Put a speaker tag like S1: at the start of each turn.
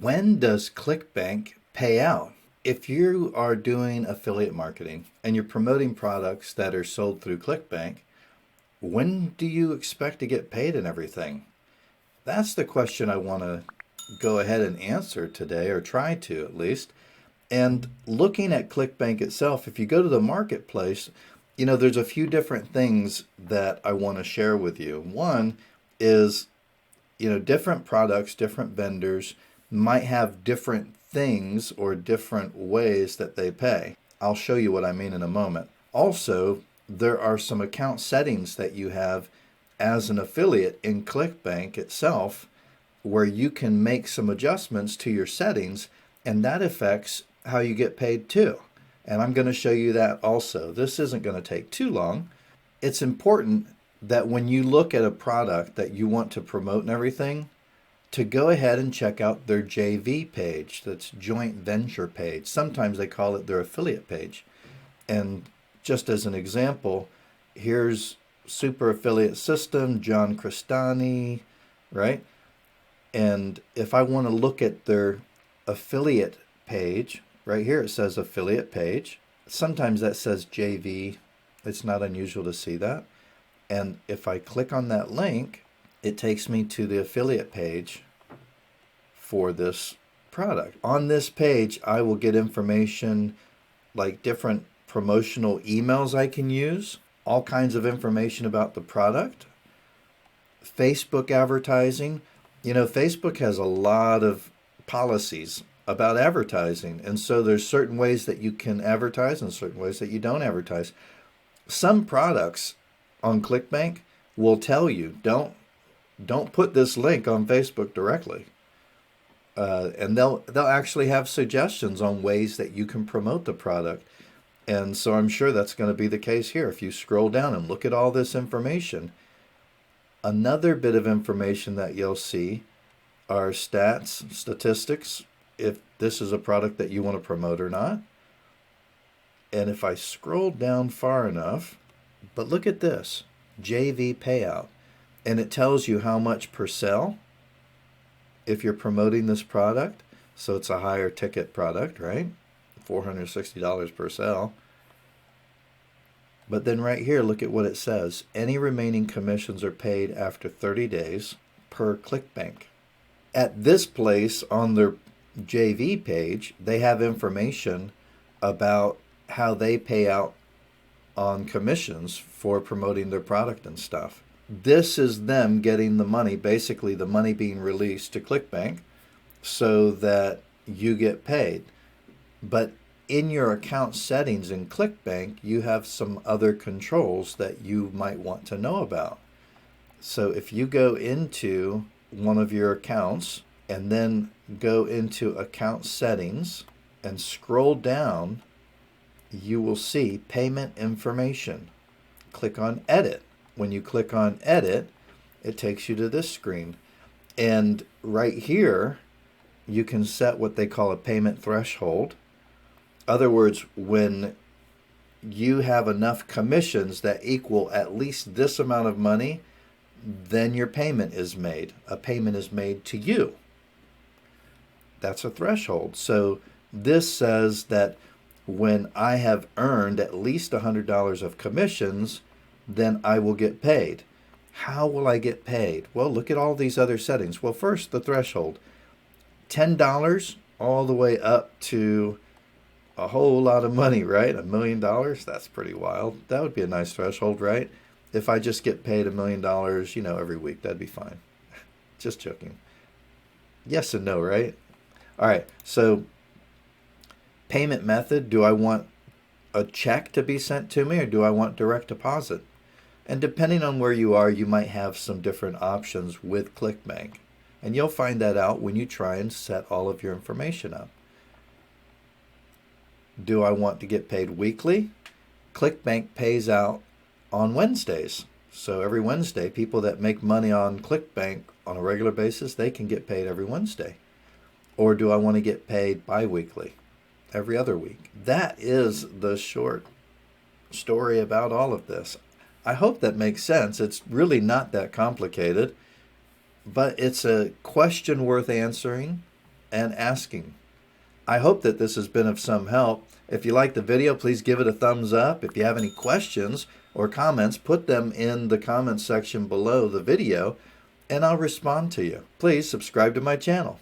S1: When does ClickBank pay out? If you are doing affiliate marketing and you're promoting products that are sold through ClickBank, when do you expect to get paid and everything? That's the question I want to go ahead and answer today, or try to at least. And looking at ClickBank itself, if you go to the marketplace, there's a few different things that I want to share with you. One is, different products, different vendors might have different things or different ways that they pay. I'll show you what I mean in a moment. Also, there are some account settings that you have as an affiliate in ClickBank itself where you can make some adjustments to your settings, and that affects how you get paid too. And I'm going to show you that also. This isn't going to take too long. It's important that when you look at a product that you want to promote and everything, to go ahead and check out their JV page, that's joint venture page. Sometimes they call it their affiliate page. And just as an example, here's Super Affiliate System, John Cristani, right? And if I want to look at their affiliate page, right here it says affiliate page. Sometimes that says JV. It's not unusual to see that. And if I click on that link, it takes me to the affiliate page for this product. On this page, I will get information like different promotional emails I can use, all kinds of information about the product, Facebook advertising. Facebook has a lot of policies about advertising, and so there's certain ways that you can advertise and certain ways that you don't advertise. Some products on ClickBank will tell you, don't put this link on Facebook directly. And they'll actually have suggestions on ways that you can promote the product. And so I'm sure that's going to be the case here. If you scroll down and look at all this information, another bit of information that you'll see are stats, statistics, if this is a product that you want to promote or not. And if I scroll down far enough, but look at this, JV payout, and it tells you how much per sale if you're promoting this product. So it's a higher ticket product, right? $460 per sale. But then right here, look at what it says. Any remaining commissions are paid after 30 days per ClickBank. At this place on their JV page, they have information about how they pay out on commissions for promoting their product and stuff. This is them getting the money, basically the money being released to ClickBank so that you get paid. But in your account settings in ClickBank, you have some other controls that you might want to know about. So if you go into one of your accounts and then go into account settings and scroll down, you will see payment information. Click on edit. When you click on edit, it takes you to this screen. And right here, you can set what they call a payment threshold. Other words, when you have enough commissions that equal at least this amount of money, then your payment is made. A payment is made to you. That's a threshold. So this says that when I have earned at least $100 of commissions, then I will get paid. How will I get paid? Well, look at all these other settings. Well, first, the threshold. $10 all the way up to a whole lot of money, right? $1 million? That's pretty wild. That would be a nice threshold, right? If I just get paid $1 million, every week, that'd be fine. Just joking. Yes and no, right? All right, so payment method, do I want a check to be sent to me or do I want direct deposit? And depending on where you are, you might have some different options with ClickBank. And you'll find that out when you try and set all of your information up. Do I want to get paid weekly? ClickBank pays out on Wednesdays. So every Wednesday, people that make money on ClickBank on a regular basis, they can get paid every Wednesday. Or do I want to get paid bi-weekly, every other week? That is the short story about all of this. I hope that makes sense. It's really not that complicated, but it's a question worth answering. and asking. I hope that this has been of some help. If you like the video, please give it a thumbs up. If you have any questions or comments, put them in the comments section below the video, and I'll respond to you. Please subscribe to my channel.